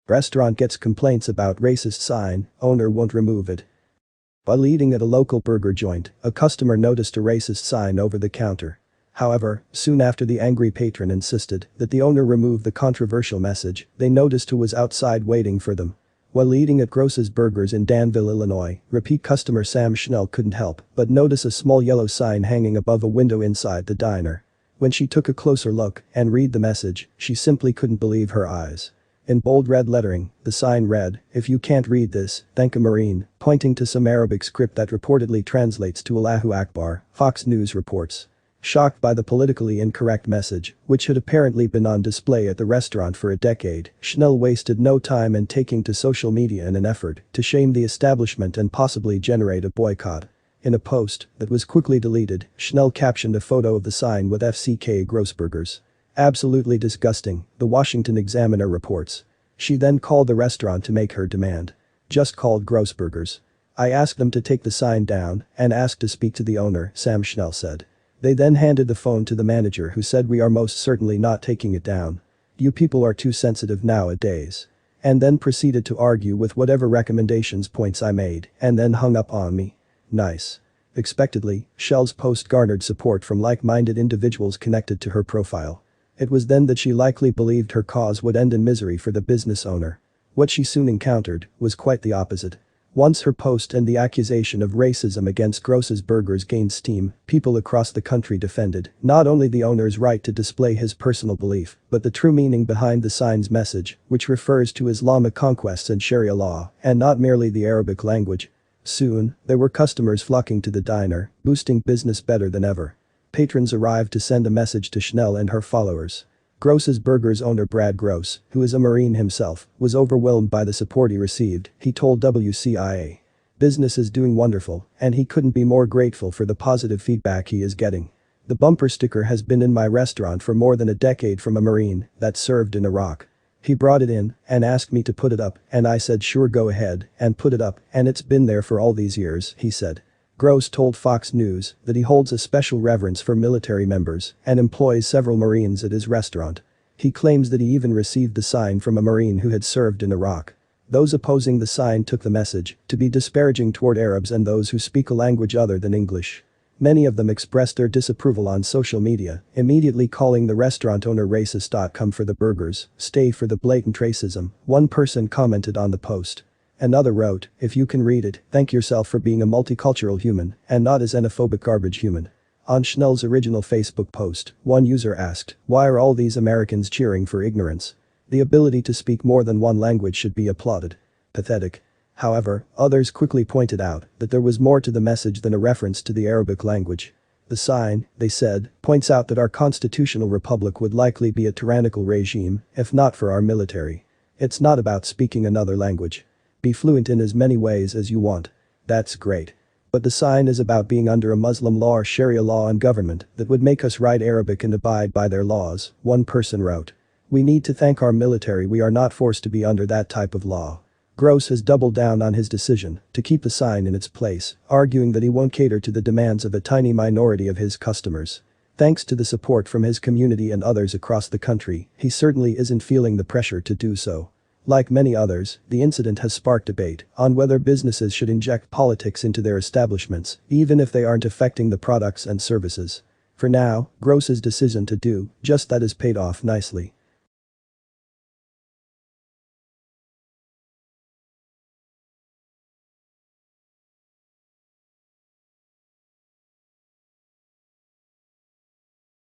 Restaurant gets complaints about racist sign, owner won't remove it. While eating at a local burger joint, a customer noticed a racist sign over the counter. However, soon after the angry patron insisted that the owner remove the controversial message, they noticed who was outside waiting for them. While eating at Gross's Burgers in Danville, Illinois, repeat customer Sam Schnell couldn't help but notice a small yellow sign hanging above a window inside the diner. When she took a closer look and read the message, she simply couldn't believe her eyes. In bold red lettering, the sign read, "If you can't read this, thank a Marine," pointing to some Arabic script that reportedly translates to Allahu Akbar, Fox News reports. Shocked by the politically incorrect message, which had apparently been on display at the restaurant for a decade, Schnell wasted no time in taking to social media in an effort to shame the establishment and possibly generate a boycott. In a post that was quickly deleted, Schnell captioned a photo of the sign with FCK Grossburgers. "Absolutely disgusting," the Washington Examiner reports. She then called the restaurant to make her demand. "Just called Grossburgers. I asked them to take the sign down and asked to speak to the owner," Sam Schnell said. They then handed the phone to the manager, who said, "We are most certainly not taking it down. You people are too sensitive nowadays." And then proceeded to argue with whatever recommendations points I made and then hung up on me. Nice. Expectedly, Schnell's post garnered support from like-minded individuals connected to her profile. It was then that she likely believed her cause would end in misery for the business owner. What she soon encountered was quite the opposite. Once her post and the accusation of racism against Gross's Burgers gained steam, people across the country defended not only the owner's right to display his personal belief, but the true meaning behind the sign's message, which refers to Islamic conquests and Sharia law, and not merely the Arabic language. Soon, there were customers flocking to the diner, boosting business better than ever. Patrons arrived to send a message to Schnell and her followers. Gross's Burgers owner Brad Gross, who is a Marine himself, was overwhelmed by the support he received, he told WCIA. Business is doing wonderful, and he couldn't be more grateful for the positive feedback he is getting. The bumper sticker has been in my restaurant for more than a decade from a Marine that served in Iraq. He brought it in and asked me to put it up, and I said sure, go ahead and put it up, and it's been there for all these years," he said. Gross told Fox News that he holds a special reverence for military members and employs several Marines at his restaurant. He claims that he even received the sign from a Marine who had served in Iraq. Those opposing the sign took the message to be disparaging toward Arabs and those who speak a language other than English. Many of them expressed their disapproval on social media, immediately calling the restaurant owner racist. "Come for the burgers, stay for the blatant racism," one person commented on the post. Another wrote, "If you can read it, thank yourself for being a multicultural human and not a xenophobic garbage human." On Schnell's original Facebook post, one user asked, "Why are all these Americans cheering for ignorance? The ability to speak more than one language should be applauded. Pathetic." However, others quickly pointed out that there was more to the message than a reference to the Arabic language. The sign, they said, points out that our constitutional republic would likely be a tyrannical regime if not for our military. It's not about speaking another language. Be fluent in as many ways as you want. That's great. But the sign is about being under a Muslim law or Sharia law and government that would make us write Arabic and abide by their laws, one person wrote. We need to thank our military, we are not forced to be under that type of law. Gross has doubled down on his decision to keep the sign in its place, arguing that he won't cater to the demands of a tiny minority of his customers. Thanks to the support from his community and others across the country, he certainly isn't feeling the pressure to do so. Like many others, the incident has sparked debate on whether businesses should inject politics into their establishments, even if they aren't affecting the products and services. For now, Gross's decision to do just that has paid off nicely.